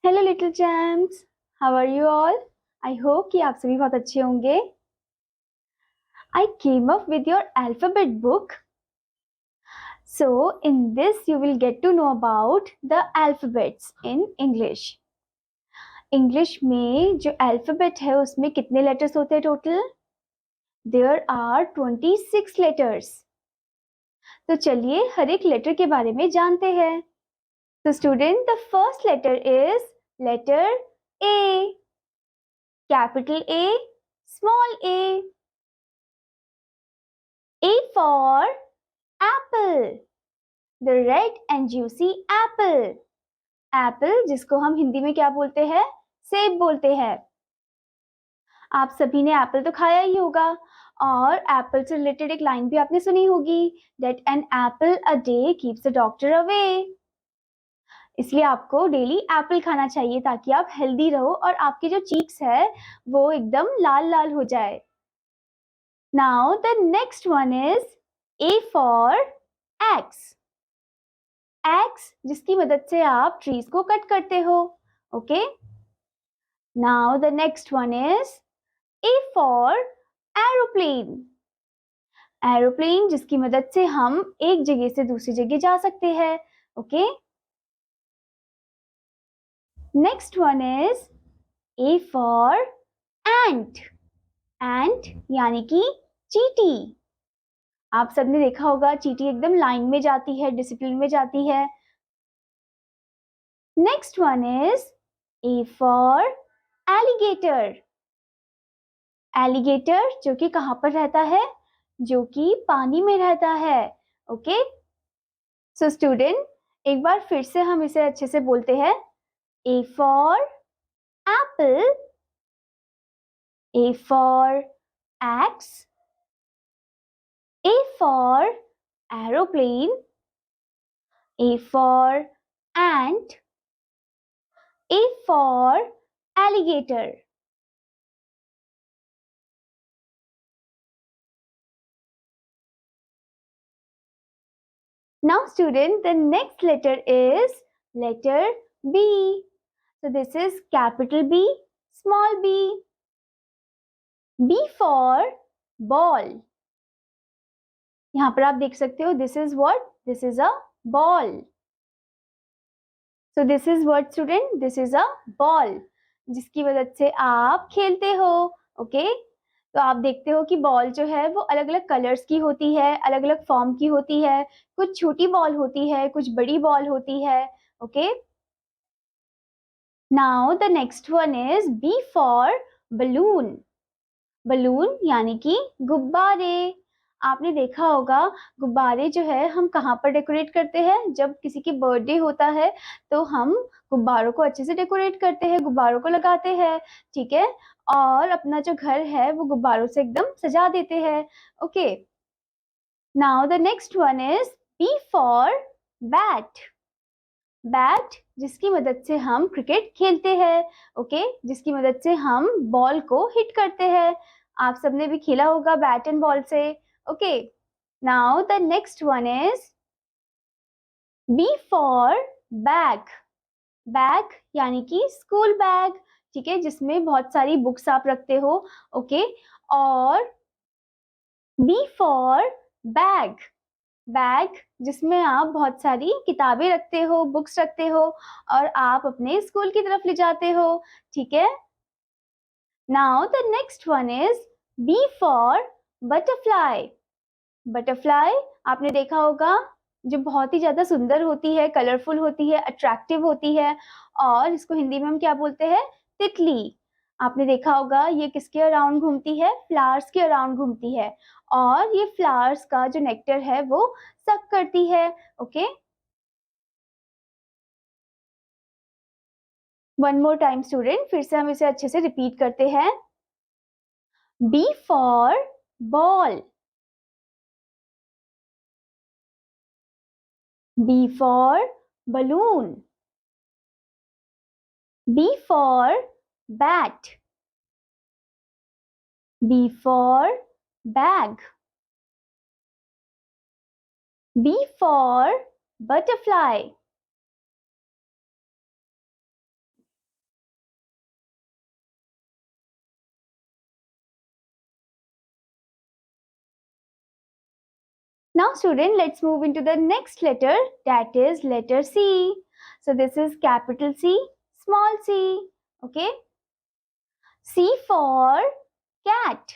Hello little champs, how are you all? I hope कि आप सभी बहुत अच्छे होंगे। I came up with your alphabet book, so in this you will get to know about the alphabets in English. English में जो alphabet है उसमें कितने लेटर्स होते हैं टोटल? There are 26 letters. तो चलिए हर एक लेटर के बारे में जानते हैं। तो student, the first letter is letter A, capital A, small A. A for apple, the red and juicy apple. Apple जिसको हम हिंदी में क्या बोलते हैं? सेब बोलते हैं। आप सभी ने एप्पल तो खाया ही होगा और एप्पल से रिलेटेड एक लाइन भी आपने सुनी होगी, that an apple a day keeps the doctor away. इसलिए आपको डेली एप्पल खाना चाहिए ताकि आप हेल्दी रहो और आपके जो चीक्स है वो एकदम लाल लाल हो जाए। Now the next one is A for axe. X जिसकी मदद से आप ट्रीज को कट करते हो. Okay, now the next one is A for aeroplane. Aeroplane जिसकी मदद से हम एक जगह से दूसरी जगह जा सकते हैं. Okay, next one is A for ant. Ant यानी कि चींटी. आप सबने देखा होगा चींटी एकदम लाइन में जाती है, डिसिप्लिन में जाती है. Next one is A for alligator. Alligator जो कि कहां पर रहता है? जो कि पानी में रहता है. ओके, सो स्टूडेंट, एक बार फिर से हम इसे अच्छे से बोलते हैं. A for Apple, A for x, A for aeroplane, A for ant, A for alligator. Now student, the next letter is letter B. So this is capital B, small b. B for ball. यहाँ पर आप देख सकते हो, this is what? This is a ball. So this is what student? This is a ball. जिसकी मदद से आप खेलते हो. ओके, तो आप देखते हो कि बॉल जो है वो अलग अलग कलर्स की होती है, अलग अलग फॉर्म की होती है. कुछ छोटी बॉल होती है, कुछ बड़ी बॉल होती है. Okay, now the next one is B for balloon. Balloon यानी कि गुब्बारे. आपने देखा होगा गुब्बारे जो है हम कहाँ पर डेकोरेट करते हैं? जब किसी की बर्थडे होता है तो हम गुब्बारों को अच्छे से डेकोरेट करते हैं, गुब्बारों को लगाते हैं. ठीक है, और अपना जो घर है वो गुब्बारों से एकदम सजा देते हैं. Okay, now the next one is B for bat. Bat जिसकी मदद से हम क्रिकेट खेलते हैं. ओके, जिसकी मदद से हम बॉल को हिट करते हैं. आप सबने भी खेला होगा बैट एंड बॉल से. Okay, now the next one is B for bag. Bag यानी कि स्कूल बैग. ठीक है, जिसमें बहुत सारी बुक्स आप रखते हो. ओके, और B for बैग. बैग जिसमें आप बहुत सारी किताबें रखते हो, बुक्स रखते हो और आप अपने स्कूल की तरफ ले जाते हो. ठीक है, now the next one is B for butterfly. Butterfly आपने देखा होगा जो बहुत ही ज्यादा सुंदर होती है, कलरफुल होती है, अट्रैक्टिव होती है और इसको हिंदी में हम क्या बोलते हैं? तितली. आपने देखा होगा ये किसके अराउंड घूमती है? फ्लावर्स के अराउंड घूमती है और ये फ्लावर्स का जो नेक्टर है वो सक करती है. Okay, one more time student, फिर से हम इसे अच्छे से रिपीट करते हैं. B for ball, B for balloon, B for bat, B for bag, B for butterfly, Now student, let's move into the next letter, that is letter C. So this is capital C, small c. Okay, C for cat.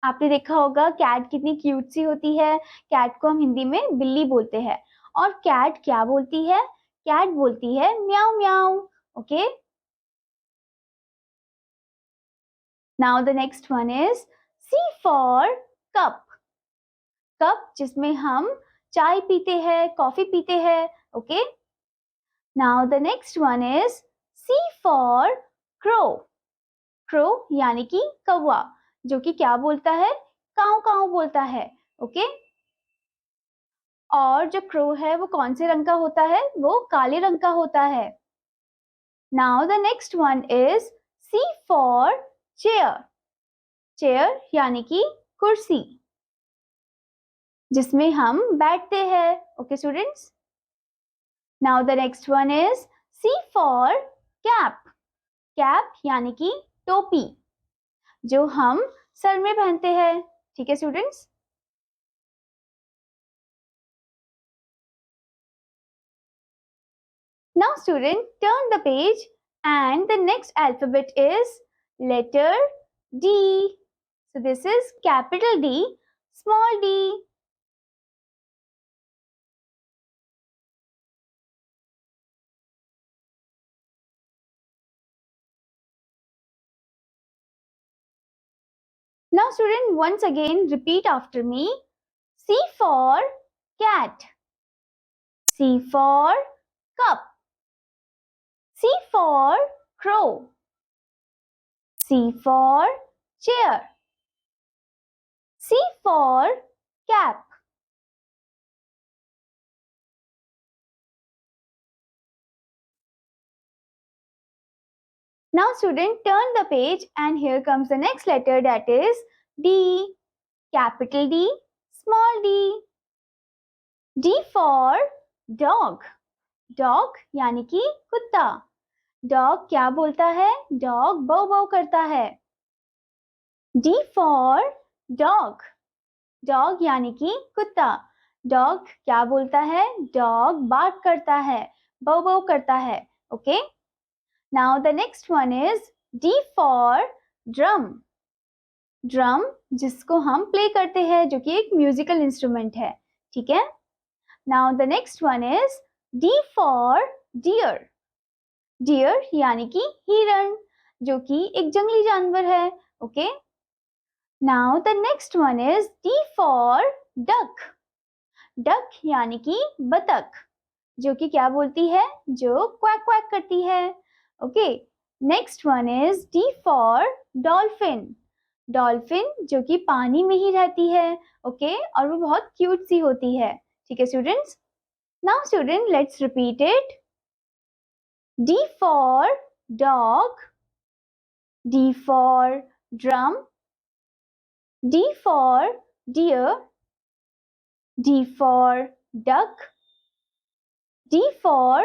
आपने देखा होगा cat कितनी cute सी होती है. Cat को हम हिंदी में बिल्ली बोलते हैं. और कैट क्या बोलती है? कैट बोलती है म्याऊ म्याऊ. Okay, now the next one is C for cup. Cup जिसमें हम चाय पीते हैं, कॉफी पीते हैं. Okay, now the next one is C for crow. Crow यानी कि कौवा, जो कि क्या बोलता है? काऊ काऊ बोलता है. ओके, और जो क्रो है वो कौन से रंग का होता है? वो काले रंग का होता है. Now the next one is C for chair. Chair यानी कि कुर्सी, जिसमें हम बैठते हैं. Okay students, now the next one is C for cap. Cap यानी कि टोपी, जो हम सर में पहनते हैं. ठीक है students. Now student, turn the page and the next alphabet is letter D. So this is capital D, small d. Now student, once again repeat after me. C for cat. C for cup. C for crow. C for chair. C for cap. Now student, turn the page and here comes the next letter, that is D. Capital D, small d. D for dog. Dog यानी कि कुत्ता. Dog क्या बोलता है? Dog bow bow करता है. D for dog. Dog यानी कि कुत्ता. Dog क्या बोलता है? Dog bark करता है, bow bow करता है. Okay. Now the next one is D for drum. Drum जिसको हम प्ले करते हैं, जो कि एक म्यूजिकल इंस्ट्रूमेंट है. ठीक है. Now the next one is D for deer. Deer यानी कि हिरण, जो कि एक जंगली जानवर है. Okay, now the next one is D for duck. Duck यानी कि बतख, जो कि क्या बोलती है? जो क्वैक क्वैक करती है. Okay, next one is D for dolphin. Dolphin जो कि पानी में ही रहती है. ओके, और वो बहुत क्यूट सी होती है. ठीक है students. Now student, let's repeat it. D for dog. D for drum. D for deer. D for duck. D for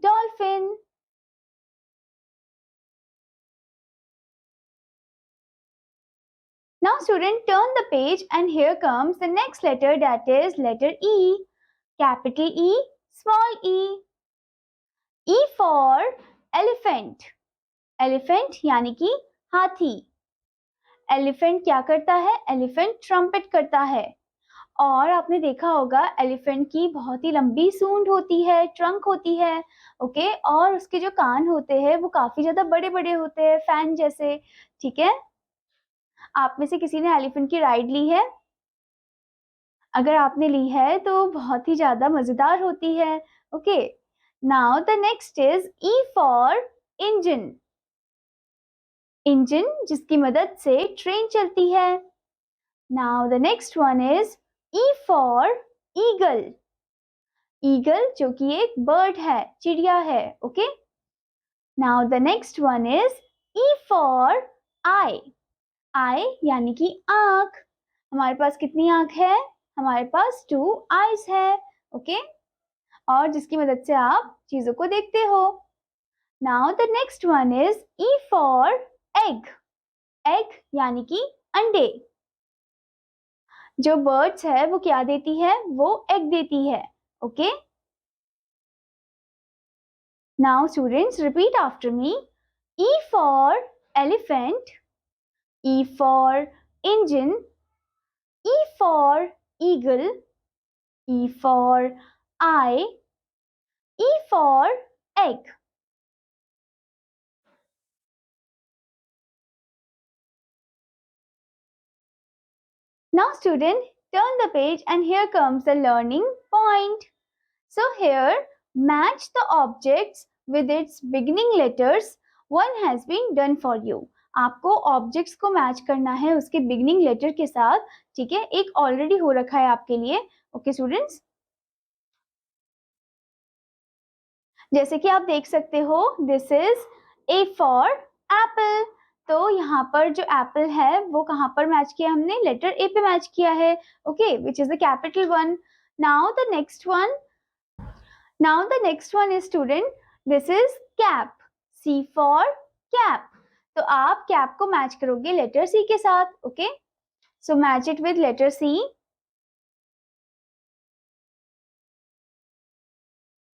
dolphin. Now student, turn the page and here comes the next letter, that is letter E. Capital E, small e. E for elephant. Elephant यानी कि हाथी. Elephant क्या करता है? Elephant trumpet करता है. और आपने देखा होगा एलिफेंट की बहुत ही लंबी सूंड होती है, ट्रंक होती है. ओके, और उसके जो कान होते हैं वो काफी ज्यादा बड़े बड़े होते हैं, फैन जैसे. ठीक है, आप में से किसी ने एलिफेंट की राइड ली है? अगर आपने ली है तो बहुत ही ज्यादा मजेदार होती है. Okay, now the next is E for engine. Engine जिसकी मदद से ट्रेन चलती है. Now the next one is E for eagle. Eagle जो कि एक बर्ड है, चिड़िया है. Okay, now the next one is E for eye. Eye यानी कि आंख. हमारे पास कितनी आंख है? हमारे पास 2 आईज है. ओके, और जिसकी मदद से आप चीजों को देखते हो. Now the next one is E for egg. Egg यानी कि अंडे. जो birds है वो क्या देती है? वो egg देती है. Okay? Now students repeat after me. E for elephant, E for engine, E for eagle, E for eye, E for egg. Now student, turn the page and here comes the learning point. So here, match the objects with its beginning letters. One has been done for you. आपको objects को match करना है उसके beginning letter के साथ, ठीक है? एक already हो रखा है आपके लिए. Okay students? जैसे कि आप देख सकते हो, this is A for apple. तो यहाँ पर जो apple है वो कहाँ पर मैच किया हमने? लेटर A पे मैच किया है. Okay, which is the capital one. Now the next one. Now the next one is student, this is cap. C for cap. तो आप cap को मैच करोगे लेटर C के साथ. Okay? So match it with letter C.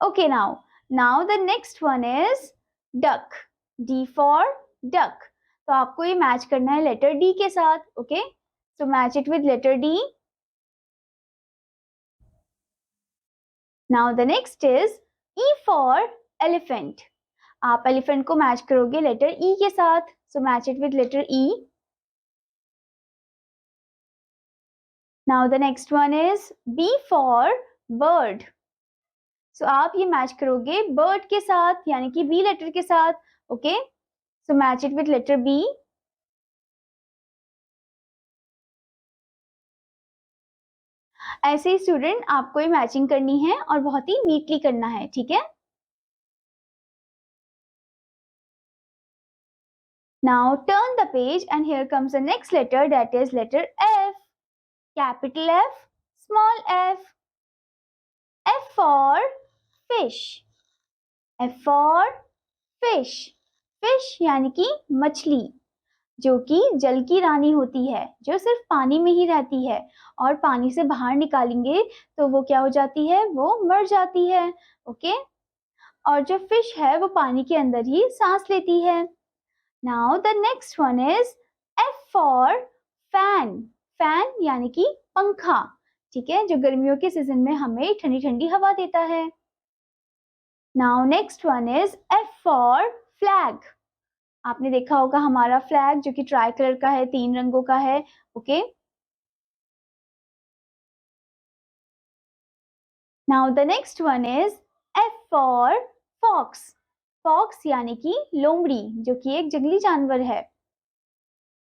Okay now the next one is duck. D for duck. तो आपको ये match करना है लेटर D के साथ. Okay? So match it with letter D. Now the next is E for elephant. आप elephant को match करोगे लेटर E के साथ. So match it with letter E. Now the next one is B for bird. So आप ये match करोगे bird के साथ यानी कि B लेटर के साथ. Okay? So match it with letter B. ऐसे ही स्टूडेंट आपको ये मैचिंग करनी है और बहुत ही नीटली करना है. ठीक है? Now turn the page and here comes the next letter, that is letter F. Capital F, small f. F for fish. F for fish. Fish यानी कि मछली, जो कि जल की रानी होती है, जो सिर्फ पानी में ही रहती है और पानी से बाहर निकालेंगे तो वो क्या हो जाती है? वो मर जाती है. ओके? और जो फिश है वो पानी के अंदर ही सांस लेती है. Now the next one is F for fan. Fan यानी कि पंखा, ठीक है, जो गर्मियों के सीजन में हमें ठंडी ठंडी हवा देता है. Now next one is F for flag. आपने देखा होगा हमारा फ्लैग जो कि ट्राई कलर का है, 3 रंगों का है. Okay? Now the next one is F for fox. Fox यानी कि लोमड़ी, जो कि एक जंगली जानवर है.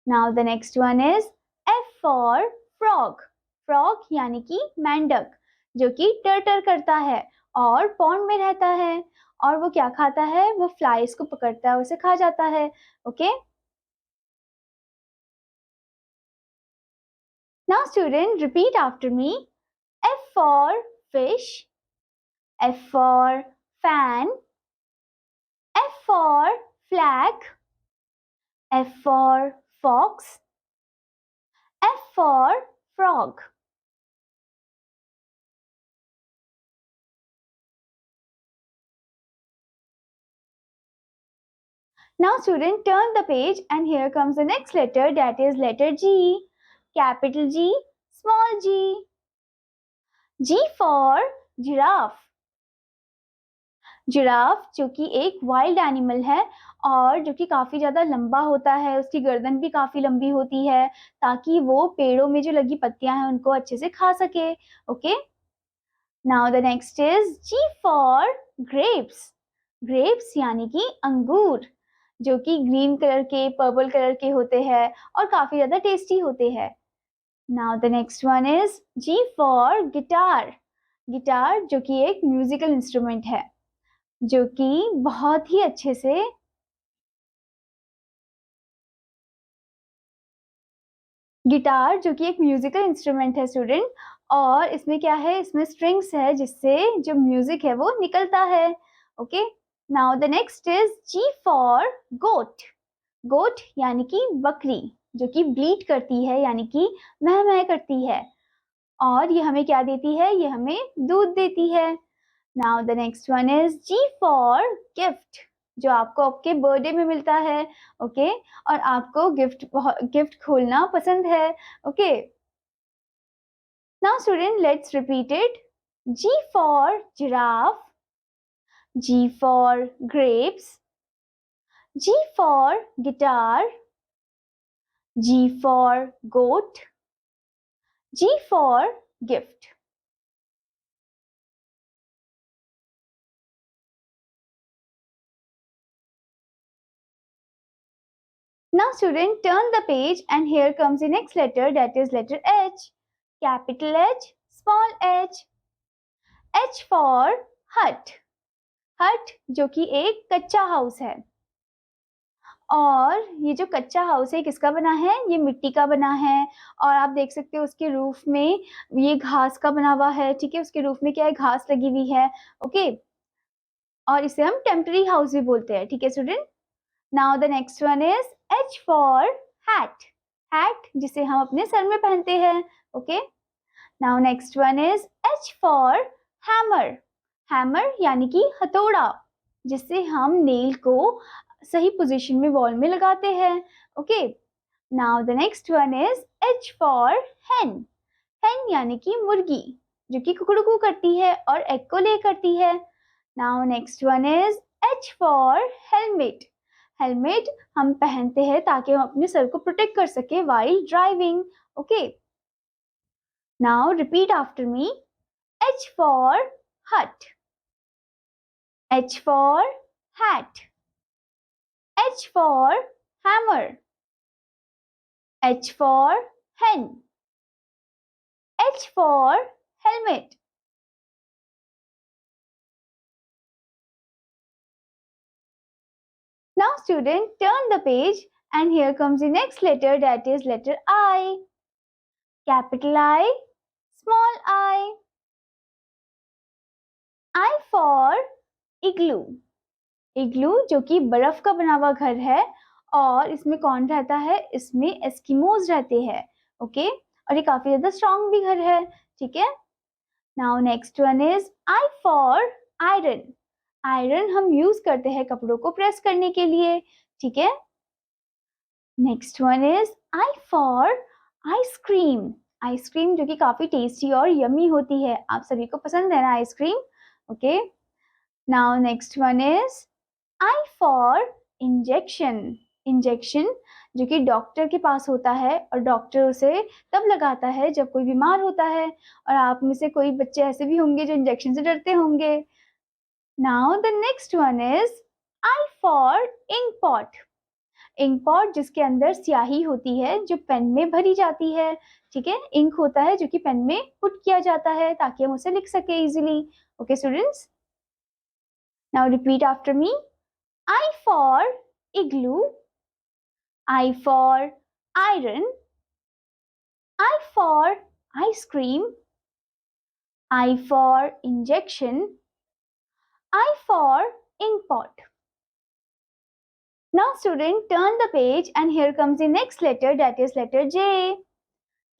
Now the next one is F for frog. Frog यानी कि मेंढक, जो कि टर करता है और पॉन्ड में रहता है. और वो क्या खाता है? वो फ्लाइज को पकड़ता है और उसे खा जाता है. Okay? Now student, repeat after me. F for fish, F for fan, F for flag, F for fox, F for frog. Now student, turn the page and here comes the next letter, that is letter G. Capital G, small g. G for giraffe. Giraffe जो कि एक wild animal है और जो कि काफी ज्यादा लंबा होता है, उसकी गर्दन भी काफी लंबी होती है ताकि वो पेड़ों में जो लगी पत्तियां हैं उनको अच्छे से खा सके. Okay? Now the next is G for grapes. Grapes यानी कि अंगूर, जो कि ग्रीन कलर के, पर्पल कलर के होते हैं और काफी ज्यादा टेस्टी होते हैं. Now the next one is G for guitar. Guitar जो कि एक म्यूजिकल इंस्ट्रूमेंट है, जो कि बहुत ही अच्छे से गिटार जो कि एक म्यूजिकल इंस्ट्रूमेंट है स्टूडेंट, और इसमें क्या है? इसमें स्ट्रिंग्स है जिससे जो म्यूजिक है वो निकलता है. Okay? Now the next is G for goat. Goat यानी कि बकरी, जो कि ब्लीड करती है यानी कि मह मह करती है. और ये हमें क्या देती है? ये हमें दूध देती है। Now the next one is G for gift, जो आपको आपके बर्थडे में मिलता है। ओके और आपको गिफ्ट खोलना पसंद है। Okay now student let's repeat it. G for giraffe, G for grapes, G for guitar, G for goat, G for gift. Now student turn the page and here comes the next letter, that is letter H. Capital H, small h. H for hut. हट जो कि एक कच्चा house है और ये जो कच्चा हाउस है किसका बना है? ये मिट्टी का बना है और आप देख सकते हो उसके रूफ में ये घास का बना हुआ है। ठीक है उसके रूफ में क्या है? घास लगी हुई है। ओके और इसे हम टेम्पररी हाउस भी बोलते हैं। ठीक है student. Now the next one is H for hat. Hat जिसे हम अपने सर में पहनते हैं। Okay now next one is H for hammer. Hammer यानी कि हथौड़ा जिससे हम नेल को सही पोजीशन में वॉल में लगाते हैं। Okay now the next one is H for hen। hen यानी कि मुर्गी जो कि कुकड़ू करती है और एग को ले करती है। Now next one is H for helmet. Helmet हम पहनते हैं ताकि हम अपने सर को प्रोटेक्ट कर सके while driving. Okay now repeat after me. H for hut, H for hat, H for hammer, H for hen, H for helmet. Now student turn the page and here comes the next letter, that is letter I. Capital I, small I. I for igloo. इग्लू जो कि बर्फ का बना हुआ घर है और इसमें कौन रहता है? इसमें एस्किमोज रहते हैं। ओके और ये काफी ज्यादा स्ट्रॉन्ग भी घर है। ठीक है now next one is I for iron. Iron हम यूज करते हैं कपड़ों को प्रेस करने के लिए। ठीक है next one is I for ice cream. Ice cream जो कि काफी टेस्टी और यमी होती है। आप सभी को पसंद है ना ice cream? Okay now next one is I for injection. Injection जो कि डॉक्टर के पास होता है और डॉक्टर उसे तब लगाता है जब कोई बीमार होता है और आप में से कोई बच्चे ऐसे भी होंगे जो इंजेक्शन से डरते होंगे। Now the next one is I for ink pot. Ink pot जिसके अंदर स्याही होती है जो पेन में भरी जाती है। ठीक है इंक होता है जो कि पेन में पुट किया जाता है ताकि हम उसे लिख सके easily. Okay students now repeat after me. I for igloo, I for iron, I for ice cream, I for injection, I for ink pot. Now student turn the page and here comes the next letter, that is letter J.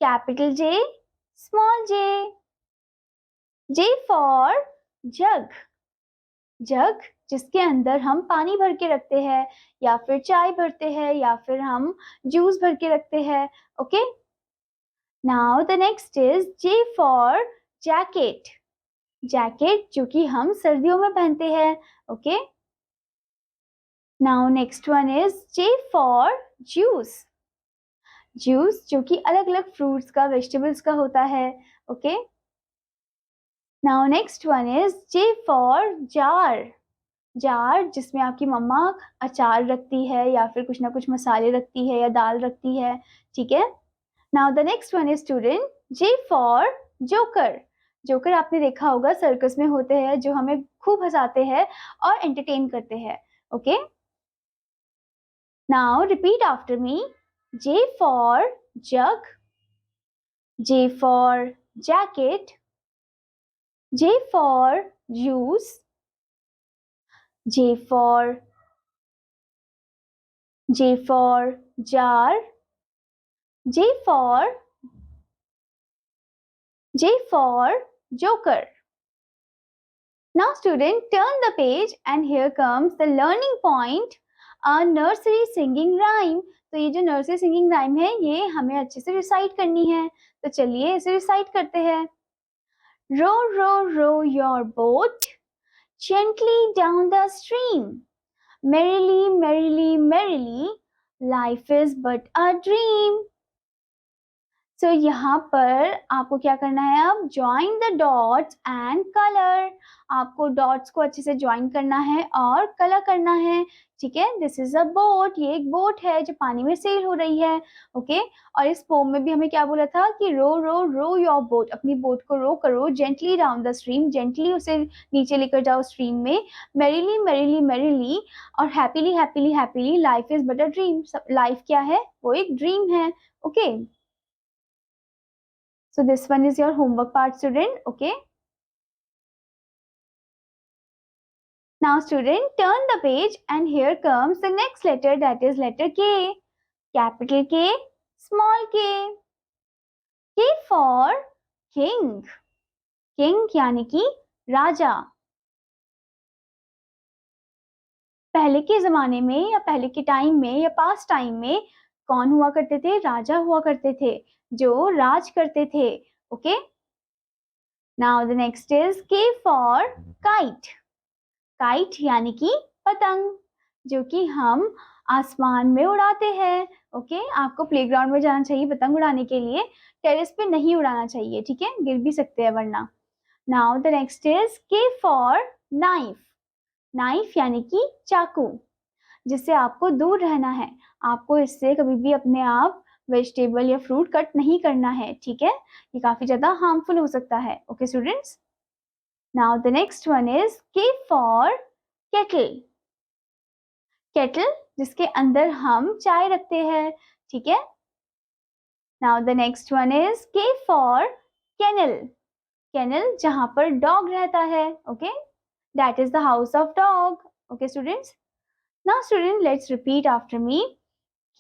Capital J, small j. J for jug. जग जिसके अंदर हम पानी भर के रखते हैं या फिर चाय भरते हैं या फिर हम जूस भर के रखते हैं। Okay now the next is J for jacket. Jacket जो कि हम सर्दियों में पहनते हैं। Okay now next one is J for juice. Juice जो कि अलग अलग फ्रूट्स का वेजिटेबल्स का होता है। Okay now next one is J for jar. Jar जिसमें आपकी मम्मा अचार रखती है या फिर कुछ ना कुछ मसाले रखती है या दाल रखती है। ठीक है now the next one is student J for joker. Joker आपने देखा होगा सर्कस में होते हैं जो हमें खूब हंसाते हैं और एंटरटेन करते हैं। Okay now repeat after me. J for jug, J for jacket, J for juice, J for jar, J for J for Joker. Now student, turn the page and here comes the learning point, a nursery singing rhyme. तो ये जो nursery singing rhyme है ये हमें अच्छे से recite करनी है, तो चलिए इसे रिसाइट करते हैं. Row, row, row your boat gently down the stream. Merrily, merrily, merrily, life is but a dream. So यहाँ पर आपको क्या करना है, अब join the dots and color. आपको dots को अच्छे से join करना है और color करना है. ठीक है, this is a boat. ये एक boat है जो पानी में sail हो रही है. ओके, और इस poem में भी हमें क्या बोला था कि row row row your boat. अपनी boat को row करो gently down the stream. gently उसे नीचे लेकर जाओ stream में. merrily merrily merrily और happily happily happily, life is but a dream. life क्या है, वो एक dream है. Okay, so this one is your homework part, student. Okay. Now student, turn the page and here comes the next letter, that is letter K. Capital K, small k. K for king. King यानी कि राजा. पहले के जमाने में या पहले के time में या पास्ट टाइम में कौन हुआ करते थे, राजा हुआ करते थे जो राज करते थे. Okay, now the next is K for kite. Kite यानी कि पतंग, जो कि हम आसमान में उड़ाते हैं. ओके, आपको प्लेग्राउंड में जाना चाहिए पतंग उड़ाने के लिए, टेरेस पे नहीं उड़ाना चाहिए. ठीक है, गिर भी सकते हैं वरना. Now the next is K for knife. Knife यानी कि चाकू, जिससे आपको दूर रहना है. आपको इससे कभी भी अपने आप वेजिटेबल या फ्रूट कट नहीं करना है. ठीक है, ये काफी ज्यादा हार्मफुल हो सकता है. Okay students, now the next one is K for kettle. Kettle जिसके अंदर हम चाय रखते हैं. ठीक है, now the next one is K for kennel. Kennel जहां पर डॉग रहता है. Okay, that is the house of dog. Okay students, now student let's repeat after me.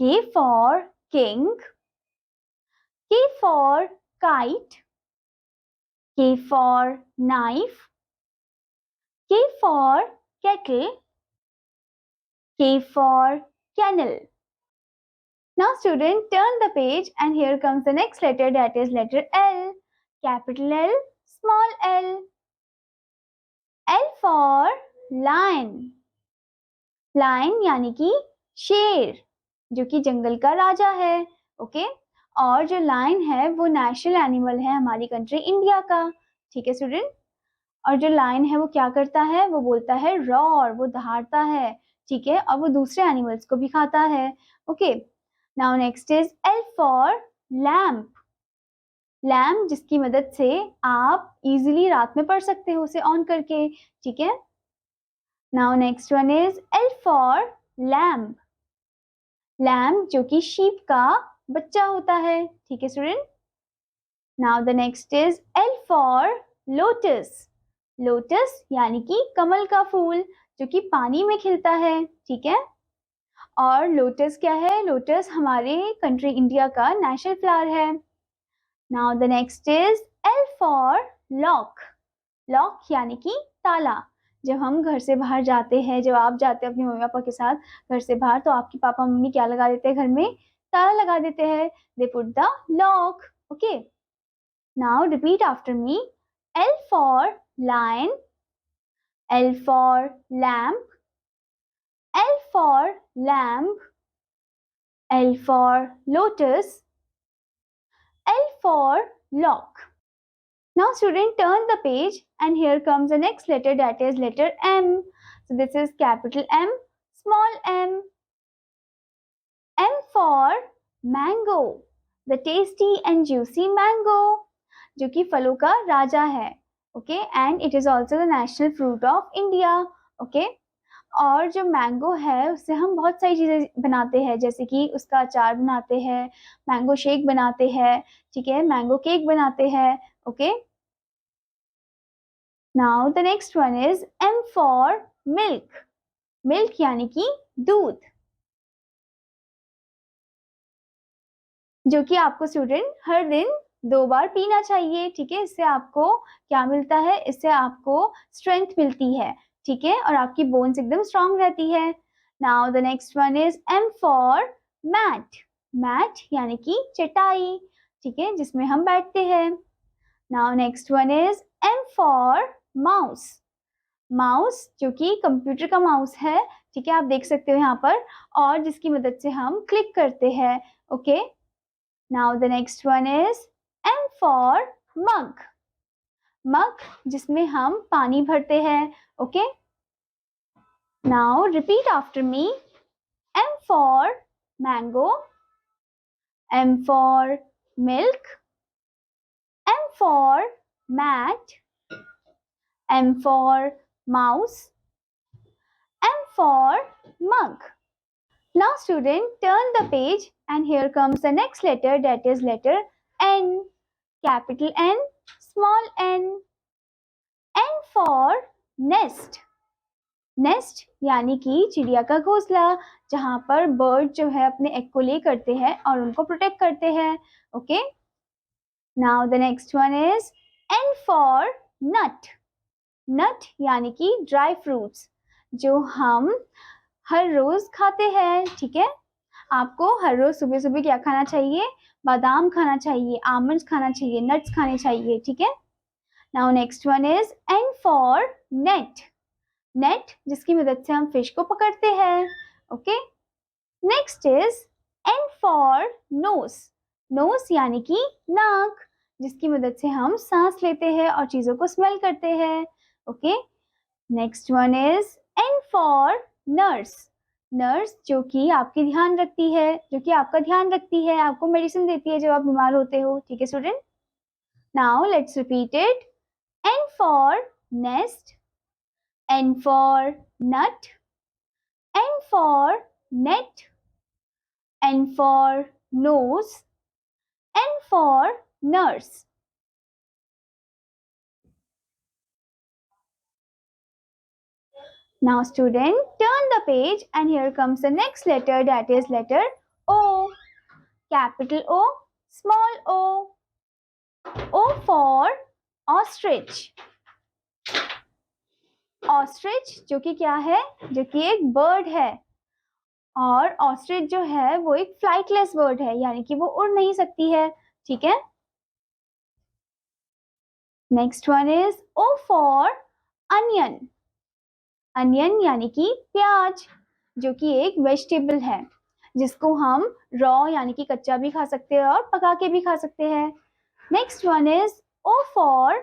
K for king, K for kite, K for knife, K for kettle, K for kennel. Now student, turn the page and here comes the next letter, that is letter L. Capital L, small l. L for lion. Lion यानी कि शेर, जो कि जंगल का राजा है. Okay, और जो lion है वो नेशनल एनिमल है हमारी कंट्री इंडिया का. ठीक है स्टूडेंट, और जो लायन है वो क्या करता है, वो बोलता है रॉर, वो दहाड़ता है. ठीक है, और वो दूसरे एनिमल्स को भी खाता है. Okay, now next is L for lamp. Lamp जिसकी मदद से आप इजीली रात में पढ़ सकते हो उसे ऑन करके. ठीक है, now next one is L for lamp. Lamp जो कि शीप का बच्चा होता है. ठीक है student, now the next is L for lotus. Lotus यानी कि कमल का फूल, जो कि पानी में खिलता है. ठीक है, और लोटस क्या है, लोटस हमारे कंट्री इंडिया का नेशनल फ्लावर है. Now the next is L for lock. Lock यानी कि ताला. जब हम घर से बाहर जाते हैं, जब आप जाते हैं अपने मम्मी पापा के साथ घर से बाहर, तो आपके पापा मम्मी क्या लगा देते हैं घर में, ताला लगा देते हैं. They put the lock. Okay, now repeat after me. L for lion, L for lamp, L for lamp, L for lotus, L for lock. Now student, turn the page and here comes the next letter, that is letter M. So this is capital M, small m. M for mango, the tasty and juicy mango, जो कि फलों का राजा है. Okay, and it is also the national fruit of India. Okay, और जो mango है उससे हम बहुत सारी चीज़ें बनाते हैं, जैसे कि उसका अचार बनाते हैं, मैंगो शेक बनाते हैं. ठीक है, मैंगो केक बनाते हैं. Okay, now the next one is M for milk. Milk यानी कि दूध, जो कि आपको स्टूडेंट हर दिन 2 बार पीना चाहिए, ठीक है। इससे आपको क्या मिलता है, इससे आपको स्ट्रेंथ मिलती है, ठीक है, और आपकी बोन्स एकदम स्ट्रांग रहती है। Now the next one is M for mat. Mat यानी कि चटाई, ठीक है, जिसमें हम बैठते हैं। Now next one is M for mouse. Mouse जो कि कंप्यूटर का माउस है, ठीक है, आप देख सकते हो यहाँ पर, और जिसकी मदद से हम क्लिक करते हैं। Okay, now the next one is M for mug. Mug जिसमें हम पानी भरते हैं। Okay, now repeat after me. M for mango, M for milk, M for mat, M for mouse, M for mug. Now student, turn the page and here comes the next letter, that is letter N. Capital N, small n. N for nest. Nest यानी कि चिड़िया का घोंसला, जहाँ पर bird जो है अपने एग को ले करते हैं और उनको प्रोटेक्ट करते हैं। Okay, now the next one is N for nut. Nut यानी कि ड्राई फ्रूट्स, जो हम हर रोज खाते हैं, ठीक है। आपको हर रोज सुबह सुबह क्या खाना चाहिए, बादाम खाना चाहिए, आमंड्स खाना चाहिए, नट्स खाने चाहिए, ठीक है। Now next one is N for net. Net जिसकी मदद से हम फिश को पकड़ते हैं। Okay, next is N for nose. Nose यानी कि नाक, जिसकी मदद से हम सांस लेते हैं और चीजों को स्मेल करते हैं। Okay, next one is N for nurse. Nurse जो कि आपकी ध्यान रखती है, जो कि आपका ध्यान रखती है, आपको मेडिसिन देती है जब आप बीमार होते हो, ठीक है student. Now let's repeat it. N for nest, N for nut, N for net, N for nose, N for nurse. Now student, turn the page and here comes the next letter, that is letter O. Capital O, small o. O for ostrich. Ostrich जो कि क्या है, जो कि एक bird है, और ostrich जो है वो एक फ्लाइटलेस बर्ड है, यानी कि वो उड़ नहीं सकती है, ठीक है। Next one is O for onion. Onion यानी कि प्याज, जो कि एक वेजिटेबल है, जिसको हम रॉ यानी कि कच्चा भी खा सकते हैं और पका के भी खा सकते हैं। Next one is O for,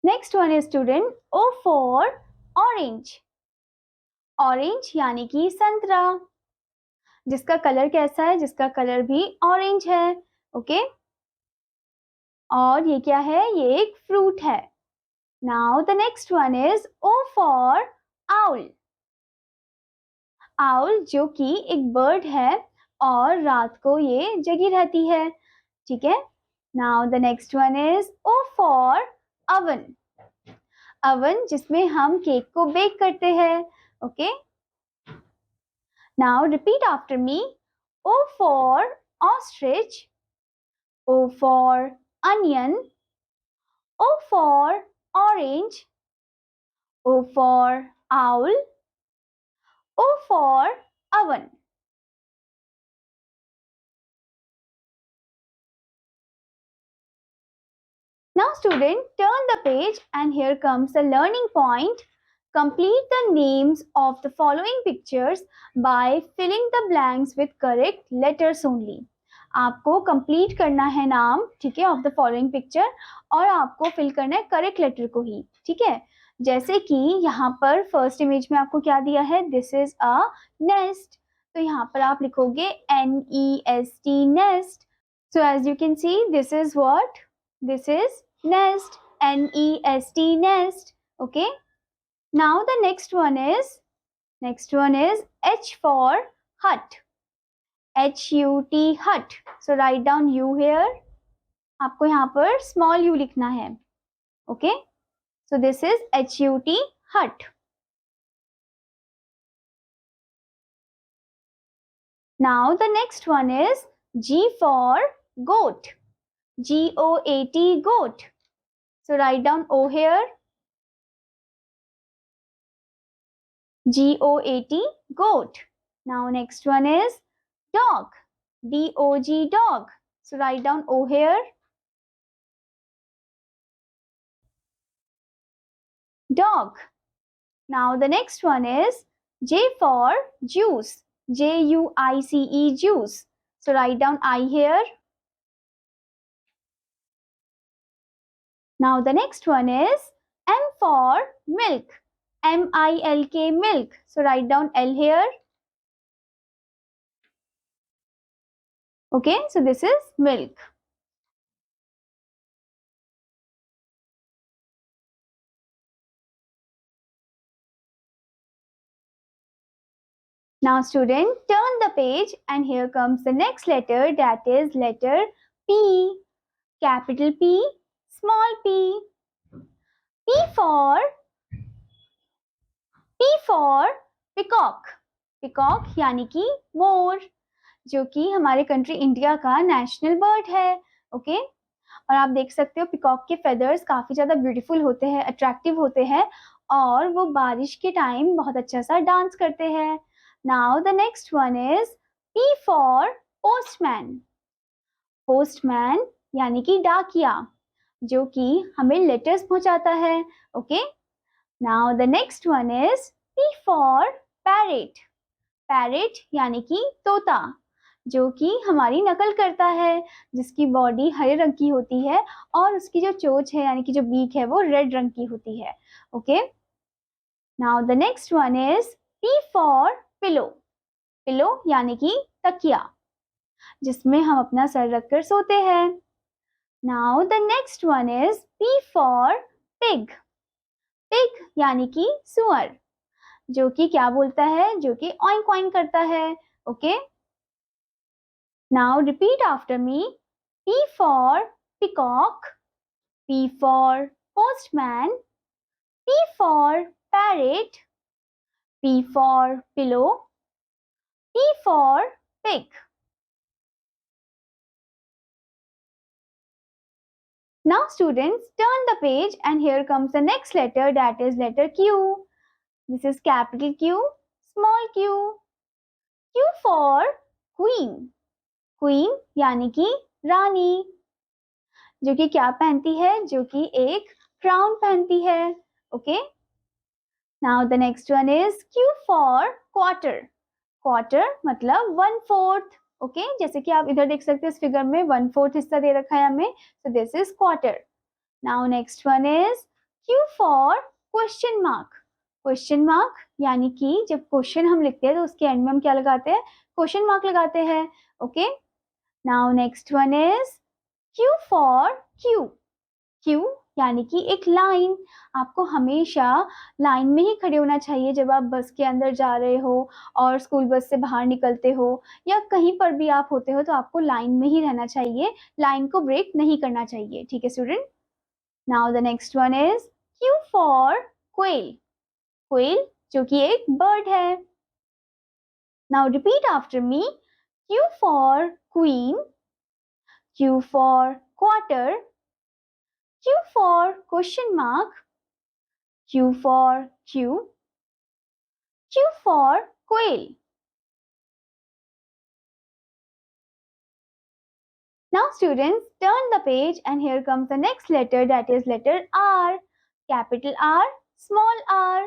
next one is student O for orange. Orange यानी कि संतरा, जिसका कलर कैसा है, जिसका कलर भी ऑरेंज है। ओके, और ये क्या है, ये एक फ्रूट है। Now the next one is O for owl. Owl जो कि एक बर्ड है और रात को ये जगी रहती है, ठीक है। Now the next one is O for oven. Oven जिसमें हम केक को बेक करते हैं। Okay, now repeat after me. O for ostrich, O for onion, O for orange, O for owl, O for oven. Now student, turn the page and here comes the learning point. Complete the names of the following pictures by filling the blanks with correct letters only. आपको complete करना है नाम, ठीक है, of the following picture, और आपको fill करना है करेक्ट लेटर को ही, ठीक है। जैसे कि यहाँ पर फर्स्ट इमेज में आपको क्या दिया है, दिस इज अ नेस्ट, तो यहाँ पर आप लिखोगे NEST nest. So as you can see this is what, this is nest, NEST nest. Okay, now the next one is H for hut, HUT hut. So write down U here. आपको यहाँ पर small u लिखना है। Okay, so this is HUT hut. Now the next one is G for goat. G-O-A-T, goat. So write down O here. G-O-A-T, goat. Now next one is dog. D-O-G, dog. So write down O here. Dog. Now the next one is J for juice. J-U-I-C-E, juice. So write down I here. Now the next one is M for milk. M-I-L-K, milk. So write down L here. Okay, so this is milk. Now student, turn the page and here comes the next letter, that is letter P. Capital P, small p. P for peacock. Peacock यानी कि मोर, जो कि हमारे country India का national bird है. Okay, और आप देख सकते हो पिकॉक के फेदर्स काफी ज्यादा ब्यूटीफुल होते हैं, अट्रैक्टिव होते हैं, और वो बारिश के टाइम बहुत अच्छा सा डांस करते हैं. Now the next one is P for postman. Postman यानी कि डाकिया, जो कि हमें लेटर्स पहुंचाता है. Okay, now the next one is P for parrot. Parrot यानी कि तोता, जो कि हमारी नकल करता है, जिसकी बॉडी हरे रंग की होती है और उसकी जो चोंच है यानी कि जो बीक है वो रेड रंग की होती है. Okay, now the next one is P for pillow. Pillow यानी कि तकिया, जिसमें हम अपना सर रखकर सोते हैं. Now the next one is P for pig. Pig यानी कि सुअर, जो कि क्या बोलता है, जो कि ऑइंक ऑइंक करता है. Okay, now repeat after me. P for peacock, P for postman, P for parrot, P for pillow, P for pig. Now students, turn the page and here comes the next letter, that is letter Q. This is capital Q, small q. Q for queen. Queen यानी कि रानी, जो कि क्या पहनती है, जो कि एक क्राउन पहनती है. Okay, now the next one is Q for quarter. Quarter मतलब 1/4. ओके, जैसे कि आप इधर देख सकते हो इस फिगर में 1/4 हिस्सा दे रखा है हमें, so this is quarter. Now next one is Q for question mark. Question mark यानी कि जब क्वेश्चन हम लिखते हैं तो उसके एंड में हम क्या लगाते हैं, क्वेश्चन मार्क लगाते हैं. Okay, now next one is Q for Q. Q यानी कि एक लाइन. आपको हमेशा लाइन में ही खड़े होना चाहिए जब आप बस के अंदर जा रहे हो और स्कूल बस से बाहर निकलते हो या कहीं पर भी आप होते हो, तो आपको लाइन में ही रहना चाहिए, लाइन को ब्रेक नहीं करना चाहिए. ठीक है student. Now the next one is Q for quail. Quail जो कि एक बर्ड है. Now repeat after me. Q for queen, Q for quarter, Q for question mark, Q for Q, Q for quail. Now students, turn the page and here comes the next letter, that is letter R. Capital R, small r.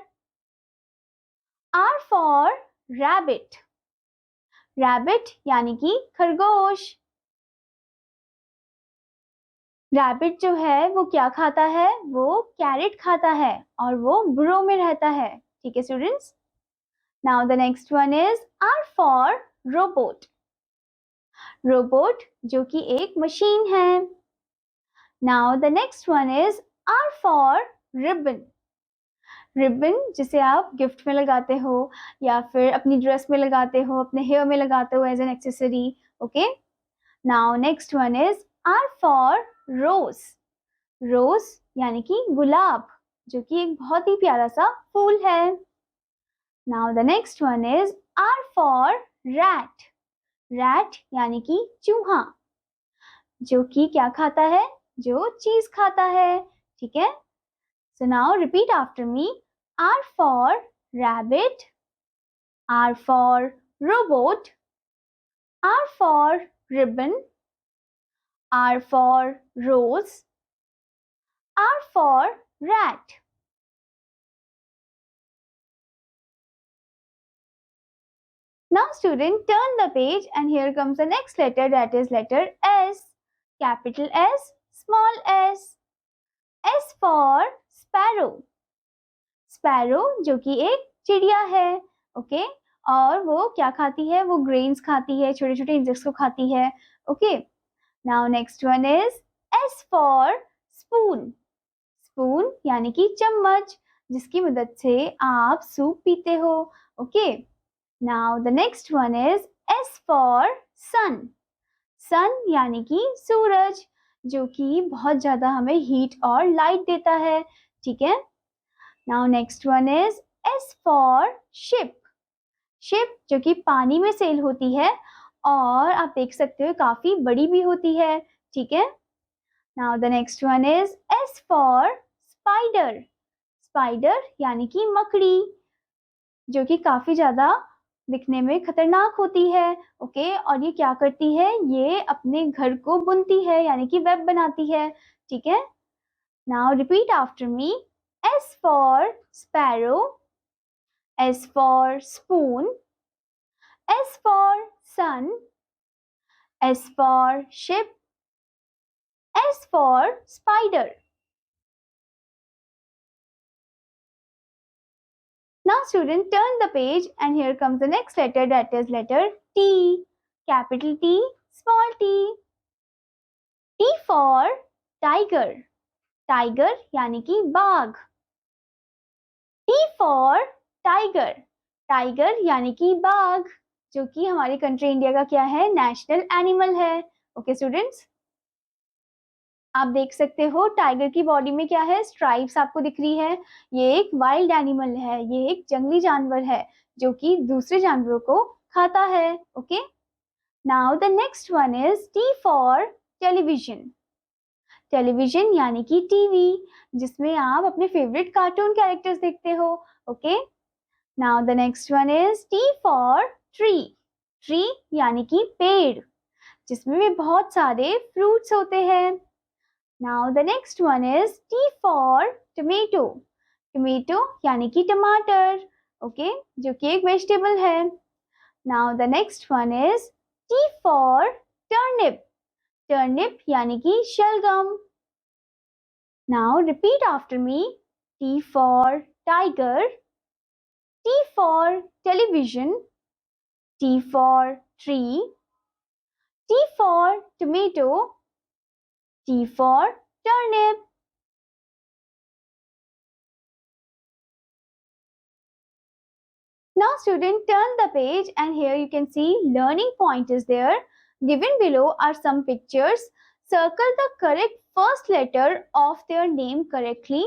R for rabbit. Rabbit यानी कि खरगोश. Rabbit जो है वो क्या खाता है, वो कैरेट खाता है और वो बुरो में रहता है. ठीक है students. Now the next one is R for robot. Robot जो कि एक मशीन है. Now the next one is R for ribbon. Ribbon जिसे आप गिफ्ट में लगाते हो या फिर अपनी ड्रेस में लगाते हो, अपने हेयर में लगाते हो as an accessory. Okay, now next one is R for rose. Rose यानी कि गुलाब, जो कि एक बहुत ही प्यारा सा फूल है. Now the next one is R for rat. Rat यानी कि चूहा. जो कि क्या खाता है, जो चीज खाता है, ठीक है। So now repeat after me. R for rabbit, R for robot, R for ribbon, R for rose, R for rat. Now student, turn the page and here comes the next letter, that is letter S. Capital S, small s. S for sparrow. Sparrow जो कि एक चिड़िया है, okay. और वो क्या खाती है, वो ग्रेन्स खाती है, छोटे छोटे इंसेक्ट्स को खाती है, okay. Now next one is S for spoon. Spoon यानी कि चम्मच, जिसकी मदद से आप सूप पीते हो, okay. Now the next one is S for sun. सन यानी कि सूरज, जो कि बहुत ज्यादा हमें हीट और लाइट देता है, ठीक है। Now next one is S for ship. Ship जो कि पानी में सेल होती है और आप देख सकते हो काफी बड़ी भी होती है, ठीक है। Now the next one is S for spider. Spider यानी कि मकड़ी, जो कि काफी ज्यादा दिखने में खतरनाक होती है, ओके। और ये क्या करती है, ये अपने घर को बुनती है यानी कि वेब बनाती है, ठीक है। Now repeat after me. S for sparrow, S for spoon, S for sun, S for ship, S for spider. Now student, turn the page and here comes the next letter, that is letter T. Capital T, small t. T for tiger. Tiger यानी कि बाघ. T for tiger. Tiger यानी कि बाघ, जो कि हमारी country India का क्या है, नेशनल एनिमल है, ओके स्टूडेंट्स। आप देख सकते हो टाइगर की बॉडी में क्या है, स्ट्राइप्स आपको दिख रही है। ये एक वाइल्ड एनिमल है, ये एक जंगली जानवर है जो कि दूसरे जानवरों को खाता है, okay. Now the next one is T for television. Television यानी कि टीवी, जिसमें आप अपने फेवरेट कार्टून कैरेक्टर्स देखते हो, okay. Now the next one is T for tree. Tree यानी कि पेड़, जिसमें भी बहुत सारे फ्रूट्स होते हैं. Now the next one is T for tomato. Tomato यानी कि टमाटर, ओके, जो कि एक वेजिटेबल है. Now the next one is T for turnip. Turnip यानी कि शलगम. Now repeat after me. T for tiger, T for television, T for tree, T for tomato, T for turnip. Now student, turn the page and here you can see learning point is there. Given below are some pictures. Circle the correct first letter of their name correctly.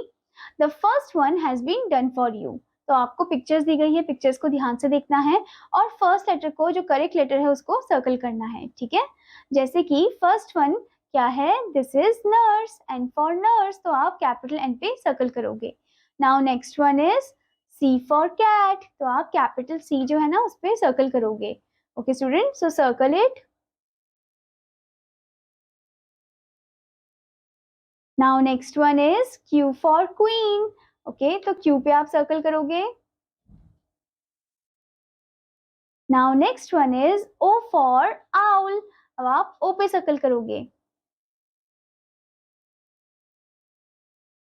The first one has been done for you. तो आपको pictures दी गई है, pictures को ध्यान से देखना है और फर्स्ट लेटर को, जो करेक्ट लेटर है, उसको सर्कल करना है, ठीक है। जैसे कि फर्स्ट वन क्या है, this is nurse, and for nurse तो आप कैपिटल एन पे सर्कल करोगे. Now next one is C for cat, तो आप कैपिटल C जो है ना उस पे सर्कल करोगे, okay student, so circle it. Now next one is Q for queen, okay, तो Q पे आप सर्कल करोगे. Now next one is O for owl, अब आप O पे सर्कल करोगे.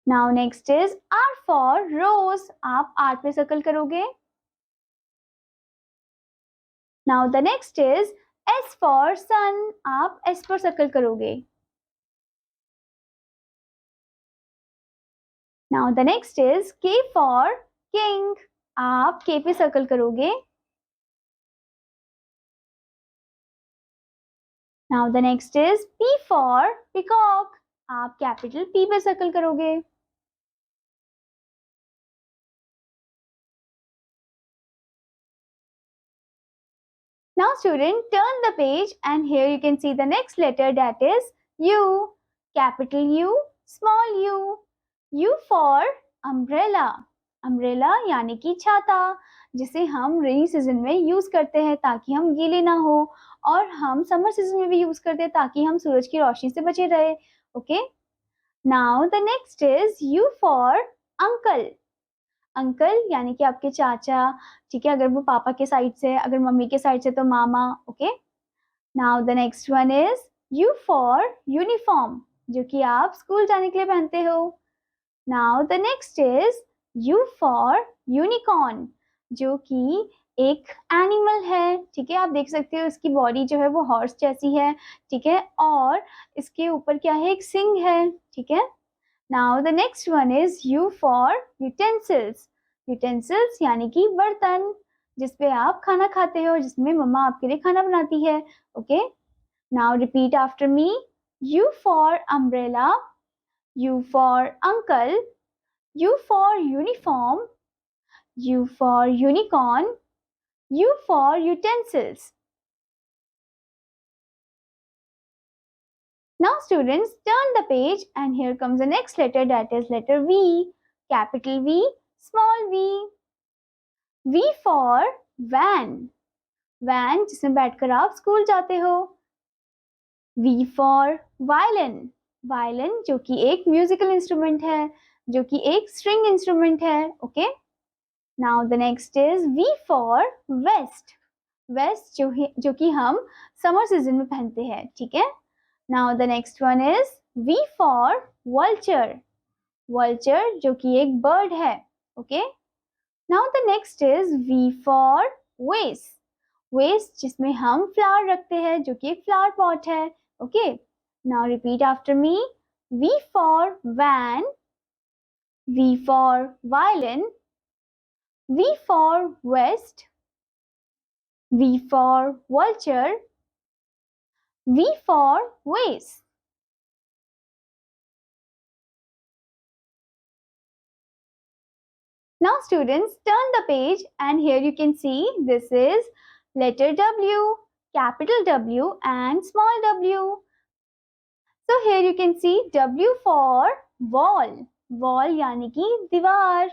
Now next is R for rose, आप R पे सर्कल करोगे. Now the next is S for sun, आप S पर सर्कल करोगे. Now the next is K for king, आप K पे सर्कल करोगे. Now the next is P for peacock, आप कैपिटल P पे सर्कल करोगे. Now student, turn the page and here you can see the next letter, that is U, capital U, small u. U for umbrella. Umbrella यानी कि छाता, जिसे हम rainy season में use करते हैं ताकि हम गीले ना हो, और हम समर सीजन में भी यूज करते हैं ताकि हम सूरज की रोशनी से बचे रहे. Okay, now the next is U for uncle. Uncle यानी कि आपके चाचा, ठीक है, अगर वो पापा के साइड से, अगर मम्मी के साइड से तो मामा. Okay, now the next one is U for uniform, जो कि आप स्कूल जाने के लिए पहनते हो. Now the next is U for unicorn, जो कि एक एनिमल है. ठीक है, आप देख सकते हो इसकी बॉडी जो है वो हॉर्स जैसी है. ठीक है, और इसके ऊपर क्या है, एक सिंग है. ठीक है, now the next one is U for utensils. Utensils यानी कि बर्तन, जिसपे आप खाना खाते हो, जिसमें मम्मा आपके लिए खाना बनाती है. Okay, now repeat after me. U for umbrella, U for uncle, U for uniform, U for unicorn, U for utensils. Now students, turn the page and here comes the next letter, that is letter V. Capital V, small v. V for van. Van जिसमें बैठकर आप school जाते हो. V for violin. Violin जो कि एक musical instrument है, जो कि एक स्ट्रिंग इंस्ट्रूमेंट है. Okay, now the next is V for vest. Vest जो कि हम समर सीजन में पहनते हैं. ठीक है, now the next one is V for vulture. vulture जो कि एक बर्ड है. Okay, now the next is V for vase. vase जिसमें हम फ्लावर रखते हैं, जो कि एक फ्लावर पॉट है. Okay, now repeat after me. V for van, V for violin, V for vest, V for vulture, V for vase. Now students, turn the page and here you can see this is letter W, capital W and small w. So here you can see W for wall. Wall यानी कि दीवार.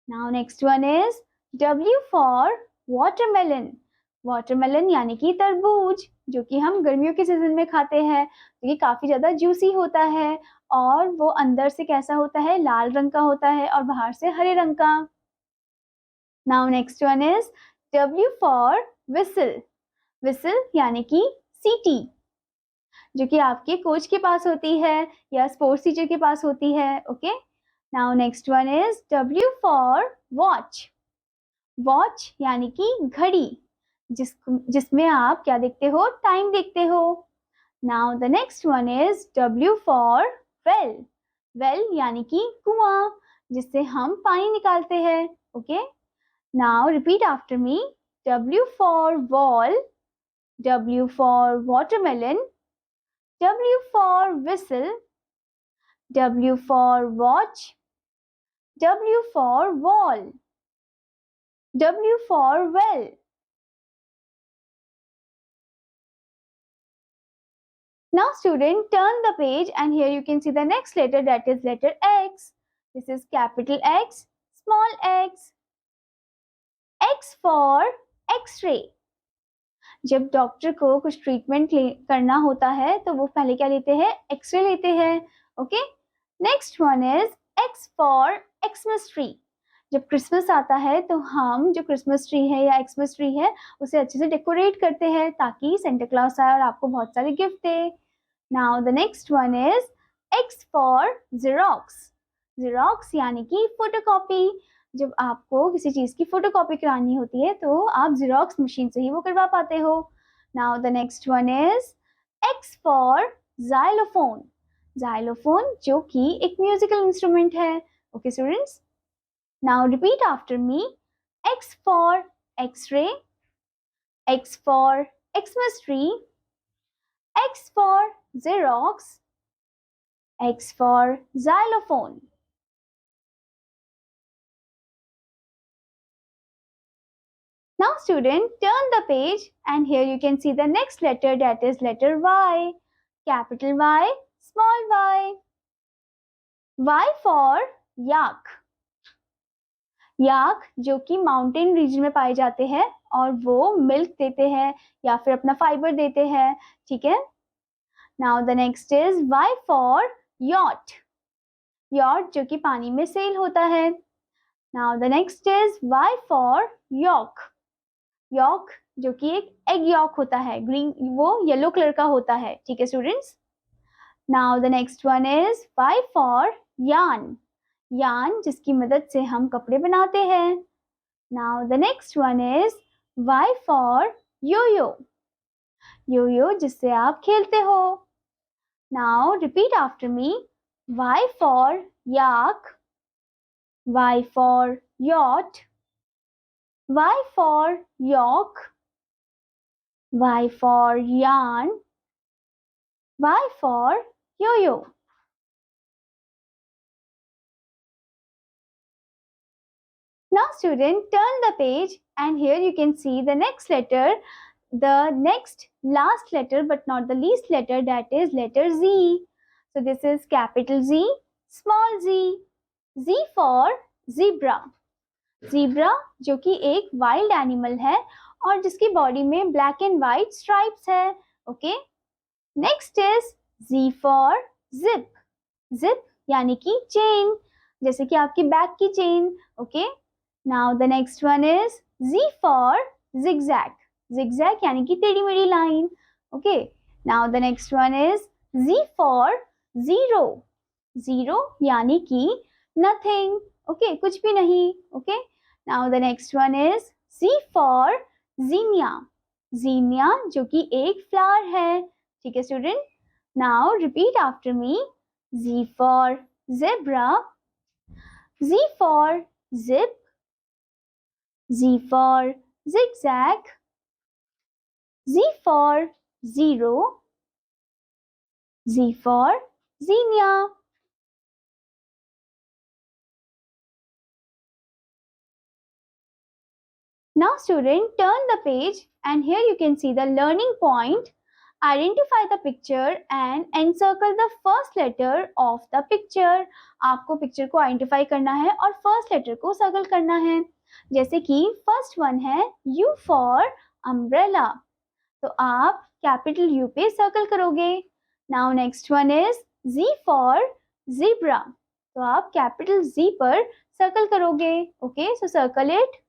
Now next one is W for watermelon. Watermelon यानी कि तरबूज, जो कि हम गर्मियों के सीजन में खाते हैं. ये काफी ज्यादा जूसी होता है और वो अंदर से कैसा होता है, लाल रंग का होता है और बाहर से हरे रंग का. Now next one is W for whistle. Whistle यानी कि सीटी, जो कि आपके कोच के पास होती है या स्पोर्ट्स टीचर के पास होती है. Okay, now next one is W for watch. Watch यानी कि घड़ी, जिसमें आप क्या देखते हो, टाइम देखते हो. Now the next one is W for well. well यानी कि कुआं, जिससे हम पानी निकालते हैं. Okay, now repeat after me. W for wall, W for watermelon, W for whistle, W for watch, W for wall, W for well. Now student, turn the page and here you can see the next letter, that is letter X. This is capital X, small x. X for X-ray. जब doctor को कुछ treatment करना होता है तो वो पहले क्या लेते हैं, एक्सरे लेते हैं. Okay, next one is X for Xmas tree. जब क्रिसमस आता है तो हम जो क्रिसमस ट्री है या एक्समस ट्री है उसे अच्छे से डेकोरेट करते हैं ताकि सेंटा क्लॉज आए और आपको बहुत सारे gift they. Now the next one is X for xerox. Xerox यानी कि फोटोकॉपी. जब आपको किसी चीज की फोटोकॉपी करानी होती है तो आप जेरोक्स मशीन से ही वो करवा पाते हो. Now the next one is X for xylophone. Xylophone जो कि एक म्यूजिकल इंस्ट्रूमेंट है. Okay students, now repeat after me. X for x ray, X for Xmas tree, X for xerox, X for xylophone. Now student, turn the page and here you can see the next letter, that is letter Y. capital Y, small y. Y for yak. याक जो कि mountain region में पाए जाते हैं और वो milk देते हैं या फिर अपना फाइबर देते हैं, ठीक है। Now the next is Y for yacht. Yacht जो कि पानी में सेल होता है. Now the next is Y for yak. Yak जो कि एक एग यॉक होता है, ग्रीन, वो येलो कलर का होता है, ठीक है students. Now the next one is Y for yarn. Yarn जिसकी मदद से हम कपड़े बनाते हैं. Now the next one is Y for yo-yo. Yo-yo जिससे आप खेलते हो. Now repeat after me. Y for yak. Y for yacht. Y for york. Y for yarn. Y for yo-yo. Now student, turn the page and here you can see the next letter, the next last letter but not the least letter, that is letter Z. So this is capital Z, small z. Z for zebra. Zebra जो कि एक wild animal है और जिसकी body में black and white stripes है, okay? Next is Z for zip. Zip यानी कि chain, जैसे कि आपकी बैग की chain, okay? Now the next one is Z for zigzag. Zigzag यानी कि टेढ़ी मेढ़ी line. Okay. Now the next one is Z for zero. Zero यानी कि nothing. Okay, कुछ भी नहीं. Okay. Now the next one is Z for zinnia. Zinnia जो कि एक flower है. ठीक है student. Now repeat after me. Z for zebra. Z for zip. Z for zigzag. Z for zero. Z for zinnia. Now student, turn the page and here you can see the learning point. Identify the picture and encircle the first letter of the picture. आपको picture को identify करना है और first letter को circle करना है. जैसे कि फर्स्ट वन है U for umbrella, तो आप कैपिटल U पे सर्कल करोगे. Now next one is Z for zebra, तो आप कैपिटल Z पर सर्कल करोगे. Okay, so circle it.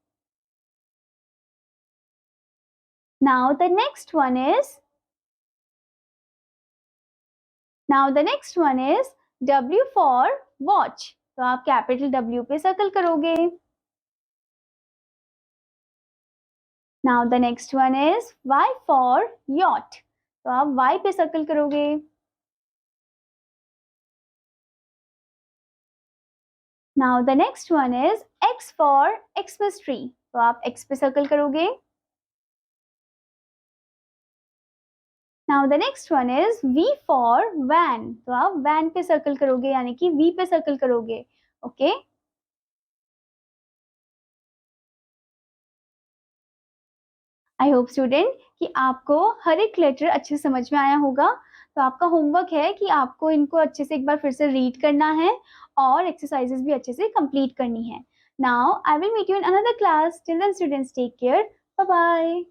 Now the next one is W for watch, तो आप कैपिटल W पे सर्कल करोगे. Now the next one is Y for yacht, तो आप Y पे सर्कल करोगे. Now the next one is X for Xmas tree, तो आप X पे सर्कल करोगे. Now the next one is V for van, तो आप van पे सर्कल करोगे यानी कि V पे सर्कल करोगे. ओके. आई होप स्टूडेंट कि आपको हर एक लेटर अच्छे से समझ में आया होगा. तो आपका होमवर्क है कि आपको इनको अच्छे से एक बार फिर से रीड करना है और एक्सरसाइजेस भी अच्छे से कंप्लीट करनी है. Now I will meet you in another class. Till then students take care. Bye bye.